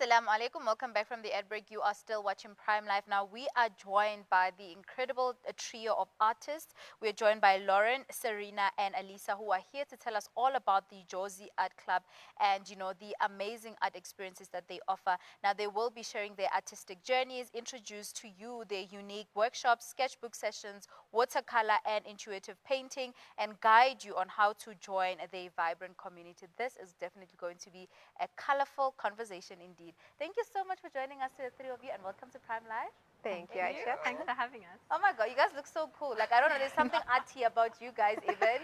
Assalamu alaikum. Welcome back from the ad break. You are still watching Prime Life. Now, we are joined by the incredible trio of artists. We're joined by Lauren, Serena, and Alyssa, who are here to tell us all about the Jozi Art Club and, the amazing art experiences that they offer. Now, they will be sharing their artistic journeys, introduce to you their unique workshops, sketchbook sessions, watercolor, and intuitive painting, and guide you on how to join their vibrant community. This is definitely going to be a colorful conversation indeed. Thank you so much for joining us, to the three of you, and welcome to Prime Live. Thank you, Aisha. Thanks for having us. Oh my God, you guys look so cool. Like, I don't know, there's something arty about you guys even,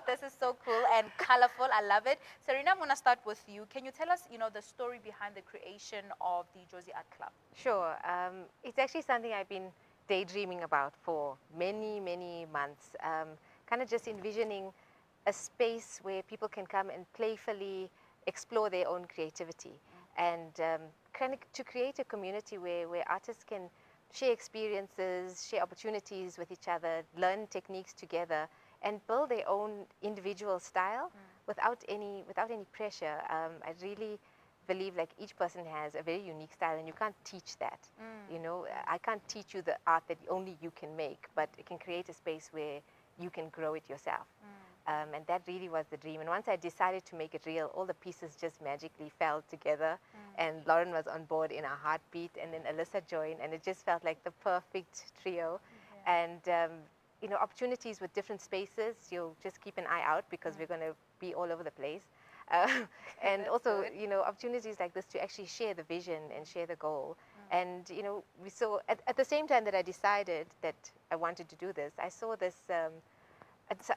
this is so cool and colorful. I love it. Serena, I'm going to start with you. Can you tell us, the story behind the creation of the Jozi Art Club? Sure. It's actually something I've been daydreaming about for many, many months. Kind of just envisioning a space where people can come and playfully explore their own creativity and kind of to create a community where artists can share experiences, share opportunities with each other, learn techniques together, and build their own individual style without any pressure. I really believe like each person has a very unique style, and you can't teach that. I can't teach you the art that only you can make, but it can create a space where you can grow it yourself. And that really was the dream. And once I decided to make it real, all the pieces just magically fell together. And Lauren was on board in a heartbeat, and then Alyssa joined, and it just felt like the perfect trio. And opportunities with different spaces, you'll just keep an eye out because we're going to be all over the place. And also, opportunities like this to actually share the vision and share the goal. And, we saw, at the same time that I decided that I wanted to do this, I saw this,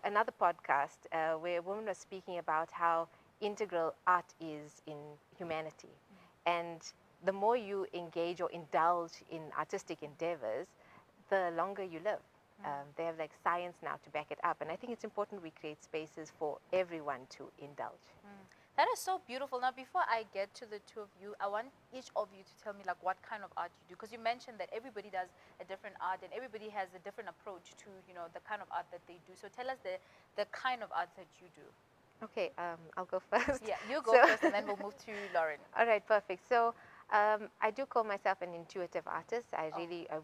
another podcast where a woman was speaking about how integral art is in humanity. And the more you engage or indulge in artistic endeavors, the longer you live. They have like science now to back it up. And I think it's important we create spaces for everyone to indulge. That is so beautiful. Now, before I get to the two of you, I want each of you to tell me like what kind of art you do, because you mentioned that everybody does a different art and everybody has a different approach to the kind of art that they do. So tell us the kind of art that you do. Okay, I'll go first. Yeah, you go first, and then we'll move to Lauren. All right, perfect. So I do call myself an intuitive artist. I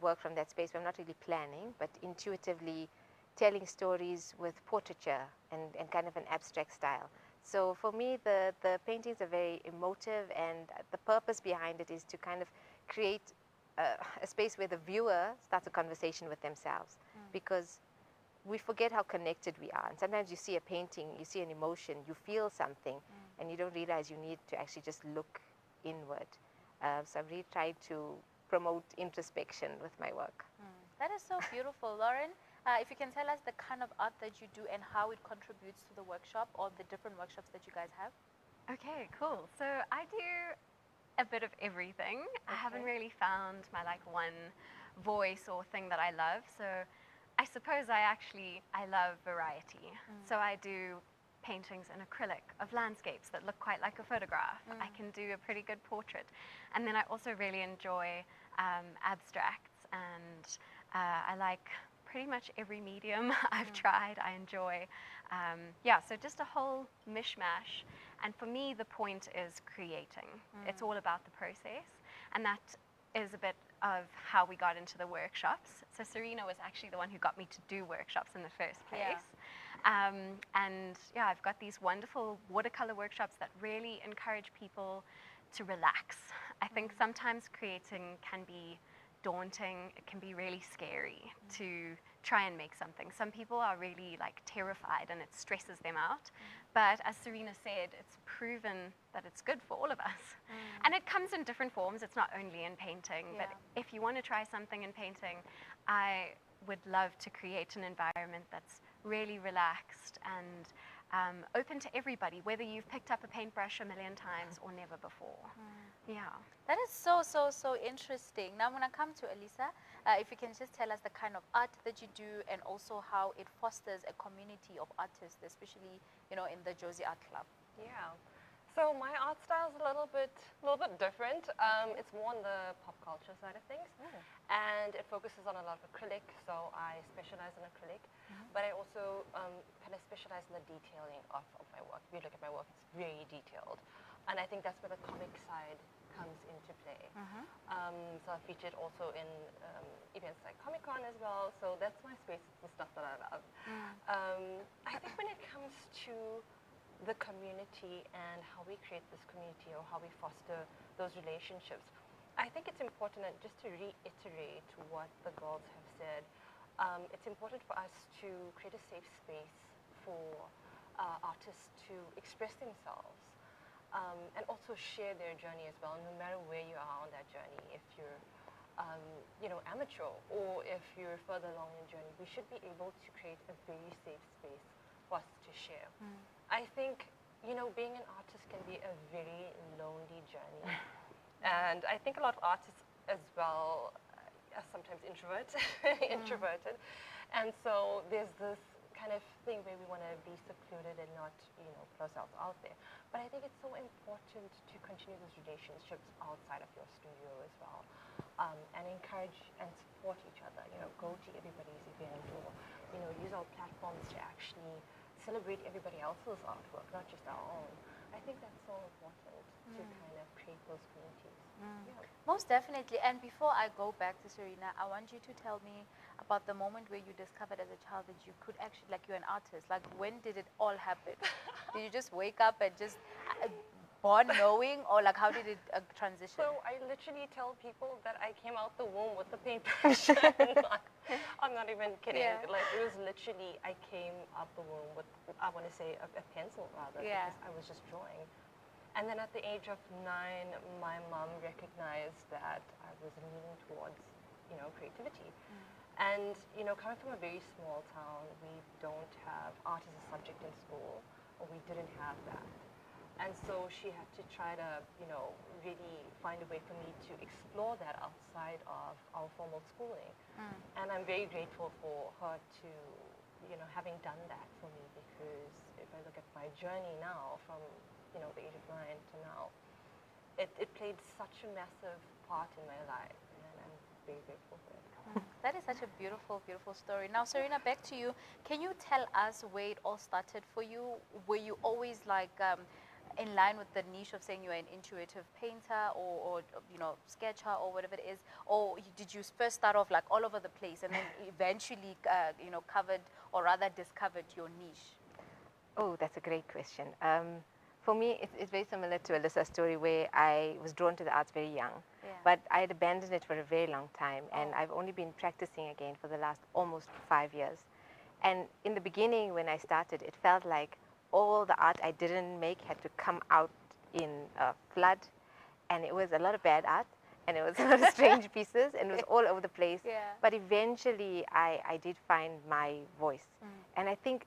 work from that space where I'm not really planning, but intuitively telling stories with portraiture and kind of an abstract style. So for me, the paintings are very emotive, and the purpose behind it is to kind of create a space where the viewer starts a conversation with themselves, because we forget how connected we are. And sometimes you see a painting, you see an emotion, you feel something, and you don't realize you need to actually just look inward. So I've really tried to promote introspection with my work. That is so beautiful. Lauren, if you can tell us the kind of art that you do and how it contributes to the workshop or the different workshops that you guys have. Okay, cool. So I do a bit of everything. I haven't really found my one voice or thing that I love. So I suppose I love variety. So I do paintings in acrylic of landscapes that look quite like a photograph. I can do a pretty good portrait. And then I also really enjoy abstracts, and I like pretty much every medium I've tried. I enjoy, so just a whole mishmash. And for me, the point is creating. It's all about the process. And that is a bit of how we got into the workshops. So Serena was actually the one who got me to do workshops in the first place. I've got these wonderful watercolor workshops that really encourage people to relax. I think sometimes creating can be daunting. It can be really scary to try and make something. Some people are really terrified and it stresses them out. But as Serena said, it's proven that it's good for all of us. And it comes in different forms. It's not only in painting, but if you want to try something in painting, I would love to create an environment that's really relaxed and open to everybody, whether you've picked up a paintbrush a million times or never before. That is so interesting. Now I'm going to come to Alyssa. If you can just tell us the kind of art that you do and also how it fosters a community of artists, especially in the Jozi Art Club. Yeah. So my art style is a little bit different. It's more on the pop culture side of things, and it focuses on a lot of acrylic. So I specialize in acrylic, but I also kind of specialize in the detailing of my work. If you look at my work, it's very detailed, and I think that's where the comic side comes into play. So I featured also in events like Comic-Con as well. So that's my space. It's the stuff that I love. I think when it comes to the community and how we create this community or how we foster those relationships, I think it's important, and just to reiterate what the girls have said, it's important for us to create a safe space for artists to express themselves and also share their journey as well, no matter where you are on that journey. If you're amateur, or if you're further along in the journey, we should be able to create a very safe space for us to share. I think, being an artist can be a very lonely journey. And I think a lot of artists as well are sometimes introverted. And so there's this kind of thing where we want to be secluded and not, put ourselves out there. But I think it's so important to continue those relationships outside of your studio as well, and encourage and support each other. Go to everybody's event, or use our platforms to actually celebrate everybody else's artwork, not just our own. I think that's so important to kind of create those communities. Yeah. Most definitely. And before I go back to Serena, I want you to tell me about the moment where you discovered as a child that you could actually, like, you're an artist. Like, when did it all happen? Did you just wake up and just born knowing, or like how did it transition? So I literally tell people that I came out the womb with the paintbrush. I'm not even kidding. Yeah. Like, it was literally, I came out the womb with, I want to say, a pencil rather, Yeah. because I was just drawing. And then at the age of 9, my mom recognized that I was leaning towards, creativity. And, coming from a very small town, we don't have art as a subject in school, or we didn't have that. And so she had to try to, really find a way for me to explore that outside of our formal schooling. And I'm very grateful for her to, having done that for me, because if I look at my journey now from, the age of 9 to now, it played such a massive part in my life, and I'm very grateful for it. That is such a beautiful, beautiful story. Now, Serena, back to you. Can you tell us where it all started for you? Were you always like in line with the niche of saying you're an intuitive painter, or sketcher, or whatever it is? Or did you first start off like all over the place and then eventually, covered, or rather discovered your niche? Oh, that's a great question. For me, it's very similar to Alyssa's story, where I was drawn to the arts very young. Yeah. But I had abandoned it for a very long time, and Oh. I've only been practicing again for the last almost 5 years. And in the beginning, when I started, it felt like all the art I didn't make had to come out in a flood, and it was a lot of bad art, and it was a lot of strange pieces, and it was all over the place. Yeah. But eventually, I did find my voice. And I think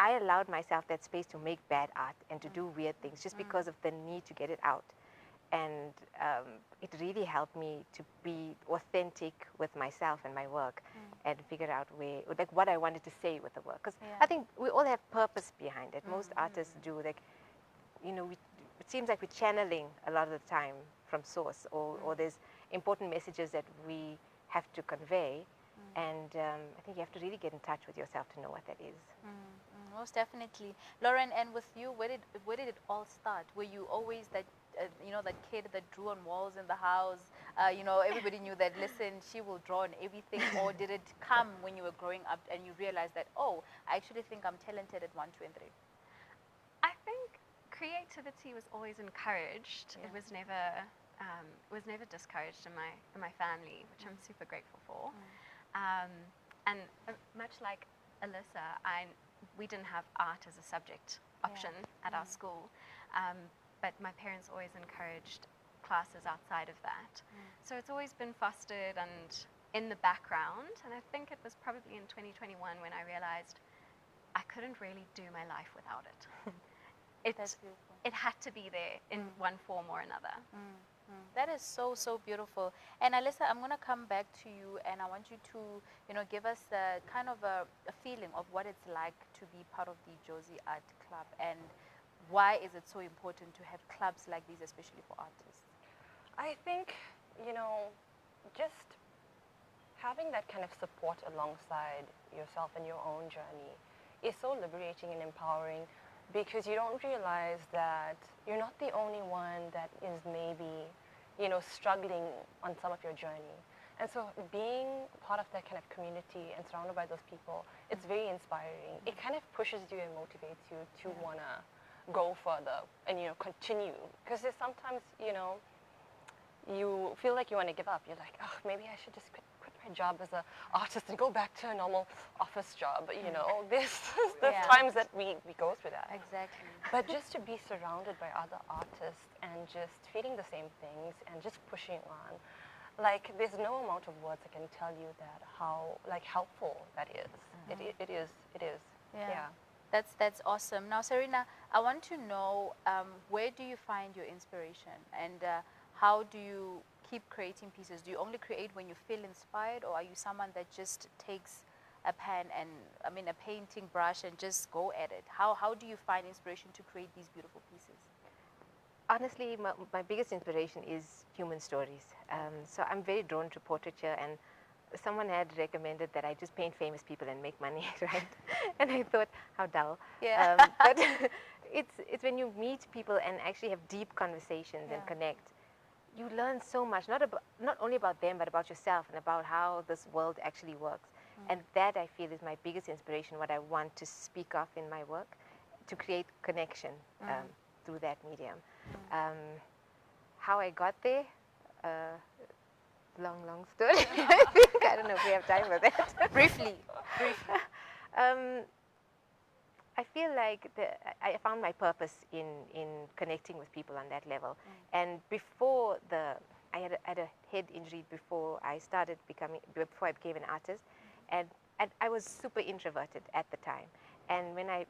I allowed myself that space to make bad art and to do weird things just because of the need to get it out. And it really helped me to be authentic with myself and my work, and figure out what I wanted to say with the work. Because Yeah. I think we all have purpose behind it. Most artists do. It seems like we're channeling a lot of the time from source, or there's important messages that we have to convey. And I think you have to really get in touch with yourself to know what that is. Most definitely. Lauren, and with you, where did it all start? Were you always that, that kid that drew on walls in the house? Everybody knew that, listen, she will draw on everything. Or did it come when you were growing up and you realized that, oh, I actually think I'm talented at 1, 2, and 3? I think creativity was always encouraged. Yeah. It was never discouraged in my family, which I'm super grateful for. And much like Alyssa, we didn't have art as a subject option at our school, but my parents always encouraged classes outside of that. So it's always been fostered and in the background, and I think it was probably in 2021 when I realized I couldn't really do my life without it. That's beautiful. It had to be there in one form or another. That is so, so beautiful. And Alyssa, I'm going to come back to you, and I want you to, give us a kind of a feeling of what it's like to be part of the Jozi.artclub, and why is it so important to have clubs like these, especially for artists? I think, just having that kind of support alongside yourself and your own journey is so liberating and empowering, because you don't realize that you're not the only one that is maybe struggling on some of your journey. And so being part of that kind of community and surrounded by those people, it's very inspiring. It kind of pushes you and motivates you to want to go further and, continue. Because there's sometimes, you feel like you want to give up. You're like, oh, maybe I should just quit my job as an artist and go back to a normal office job. But, there's times that we go through that. Exactly. But just to be surrounded by other artists and just feeling the same things and just pushing on, like, there's no amount of words I can tell you that how, like, helpful that is. It is. Yeah. That's awesome. Now, Serena, I want to know, where do you find your inspiration, and how do you keep creating pieces? Do you only create when you feel inspired, or are you someone that just takes a pen and, a painting brush and just go at it? How do you find inspiration to create these beautiful pieces? Honestly, my biggest inspiration is human stories. So I'm very drawn to portraiture, and someone had recommended that I just paint famous people and make money, right? And I thought, how dull. Yeah. But it's when you meet people and actually have deep conversations and connect, you learn so much, not only about them, but about yourself and about how this world actually works. And that, I feel, is my biggest inspiration, what I want to speak of in my work, to create connection through that medium. How I got there, long story. I don't know if we have time for that. Briefly. I feel like I found my purpose in connecting with people on that level. And before I had a head injury before I became an artist, and I was super introverted at the time. And when I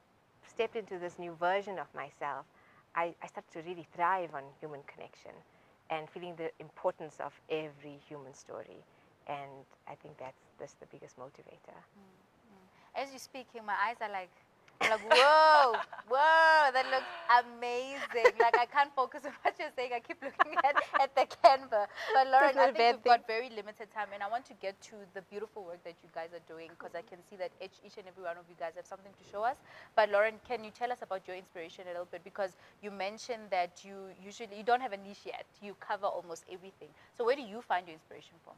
stepped into this new version of myself, I started to really thrive on human connection and feeling the importance of every human story. And I think that's the biggest motivator. As you're speaking, my eyes are like, whoa, that looks amazing. Like, I can't focus on what you're saying. I keep looking at the Canva. But Lauren, I think we've got very limited time, and I want to get to the beautiful work that you guys are doing, because I can see that each and every one of you guys have something to show us. But Lauren, can you tell us about your inspiration a little bit? Because you mentioned that you don't have a niche yet. You cover almost everything. So where do you find your inspiration from?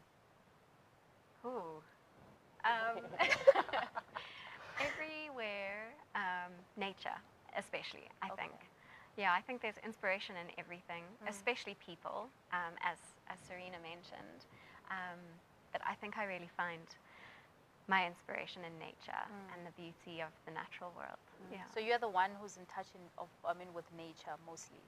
Ooh. Everywhere, nature, especially, I think. Yeah, I think there's inspiration in everything, especially people, as Serena mentioned. But I think I really find my inspiration in nature and the beauty of the natural world. Yeah. So you're the one who's in touch with nature mostly.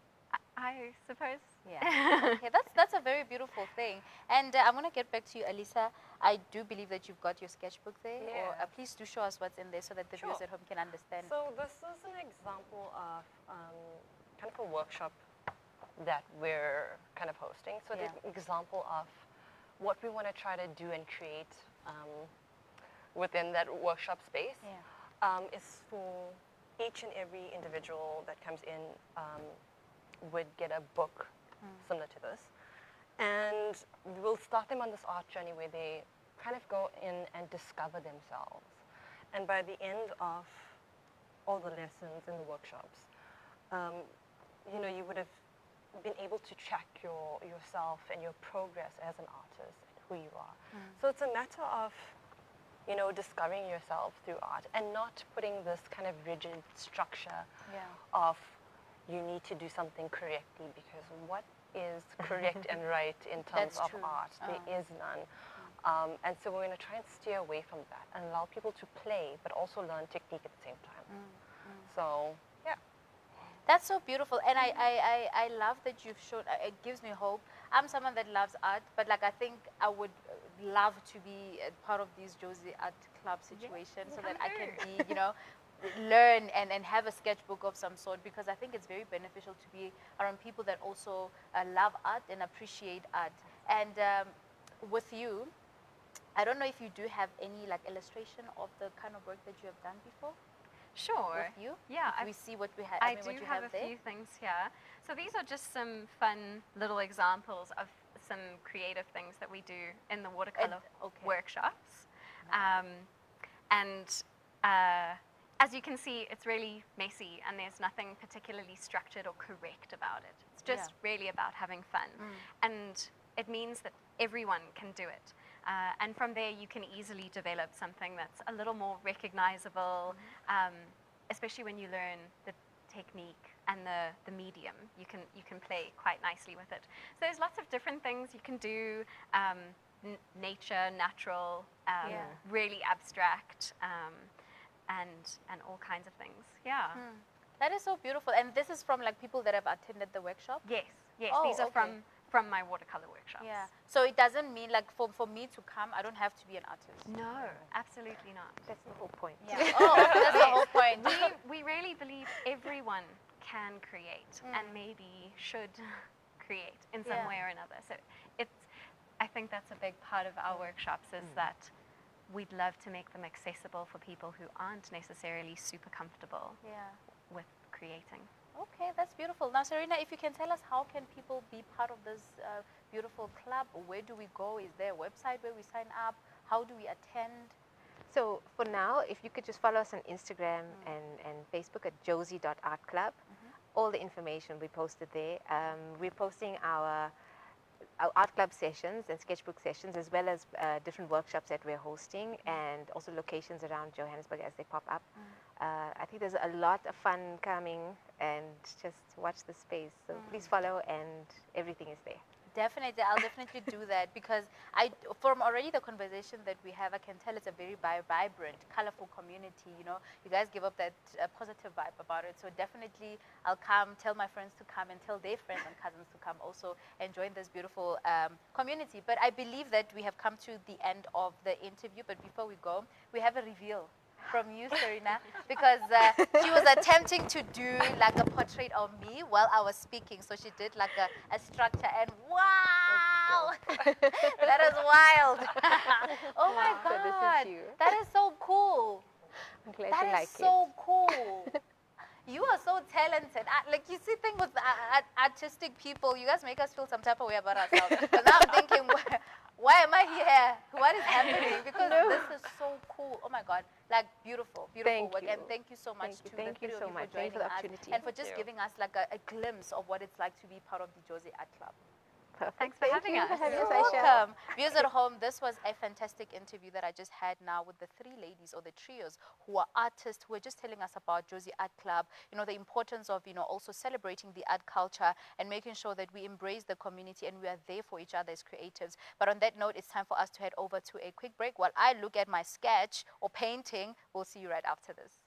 I suppose. Yeah. Okay, that's a very beautiful thing. And I'm going to get back to you, Alyssa. I do believe that you've got your sketchbook there. Yeah. Or please do show us what's in there so that the viewers at home can understand. So this is an example of kind of a workshop that we're kind of hosting. So the example of what we want to try to do and create within that workshop space is for each and every individual that comes in would get a book similar to this. And we'll start them on this art journey where they kind of go in and discover themselves. And by the end of all the lessons and the workshops, you would have been able to track yourself and your progress as an artist and who you are. So it's a matter of, discovering yourself through art and not putting this kind of rigid structure of you need to do something correctly, because what is correct and right in terms of art? There is none. And so we're going to try and steer away from that and allow people to play, but also learn technique at the same time. So, yeah. That's so beautiful. And I love that you've shown, it gives me hope. I'm someone that loves art, but I think I would love to be a part of these Jozi.artclub situations so that I can be, learn and have a sketchbook of some sort, because I think it's very beneficial to be around people that also love art and appreciate art. And with you, I don't know if you do have any illustration of the kind of work that you have done before. Sure. With you? Yeah. If we see what we have. I what do you have a there. few things here. So these are just some fun little examples of some creative things that we do in the watercolor workshops. as you can see, it's really messy and there's nothing particularly structured or correct about it. It's just really about having fun. And it means that everyone can do it. And from there, you can easily develop something that's a little more recognizable, especially when you learn the technique and the medium. You can play quite nicely with it. So there's lots of different things you can do. Nature, natural, really abstract, and all kinds of things. Yeah. That is so beautiful. And this is from like people that have attended the workshop? Yes. Oh, These are from my watercolor workshops. Yeah. So it doesn't mean like for me to come, I don't have to be an artist. No, absolutely not. That's the whole point. Yeah. Oh, okay, that's the whole point. We really believe everyone can create and maybe should create in some way or another. So I think that's a big part of our workshops is that we'd love to make them accessible for people who aren't necessarily super comfortable with creating. Okay, that's beautiful. Now, Serena, if you can tell us how can people be part of this beautiful club? Where do we go? Is there a website where we sign up? How do we attend? So for now, if you could just follow us on Instagram and Facebook at Jozi.artclub. All the information we posted there. We're posting our art club sessions and sketchbook sessions, as well as different workshops that we're hosting, and also locations around Johannesburg as they pop up. I think there's a lot of fun coming, and just watch the space. So please follow, and everything is there. Definitely, I'll definitely do that, because from already the conversation that we have, I can tell it's a very vibrant, colorful community. You know, you guys give up that positive vibe about it. So definitely, I'll come, tell my friends to come, and tell their friends and cousins to come also and join this beautiful community. But I believe that we have come to the end of the interview. But before we go, we have a reveal from you, Serena, because she was attempting to do like a portrait of me while I was speaking. So she did like a structure, and wow, that is wild. Oh my God, So this is you. that is so cool. I'm glad That you is like so cool. You are so talented. Like, you see, thing with artistic people, you guys make us feel some type of way about ourselves. But now I'm thinking, why am I here? What is happening? Because this is so cool. Oh my God, like beautiful Thank work. you. And thank you so much to Thank the you three so of you much. for Thank you joining for the us opportunity. and for just giving us like a glimpse of what it's like to be part of the Jozi.artclub. Perfect. Thanks for having us. You're Aisha. welcome. Viewers at home, this was a fantastic interview that I just had now with the three ladies, or the trios, who are artists, who are just telling us about Jozi.artclub, you know, the importance of, you know, also celebrating the art culture and making sure that we embrace the community and we are there for each other as creatives. But on that note, it's time for us to head over to a quick break while I look at my sketch or painting. We'll see you right after this.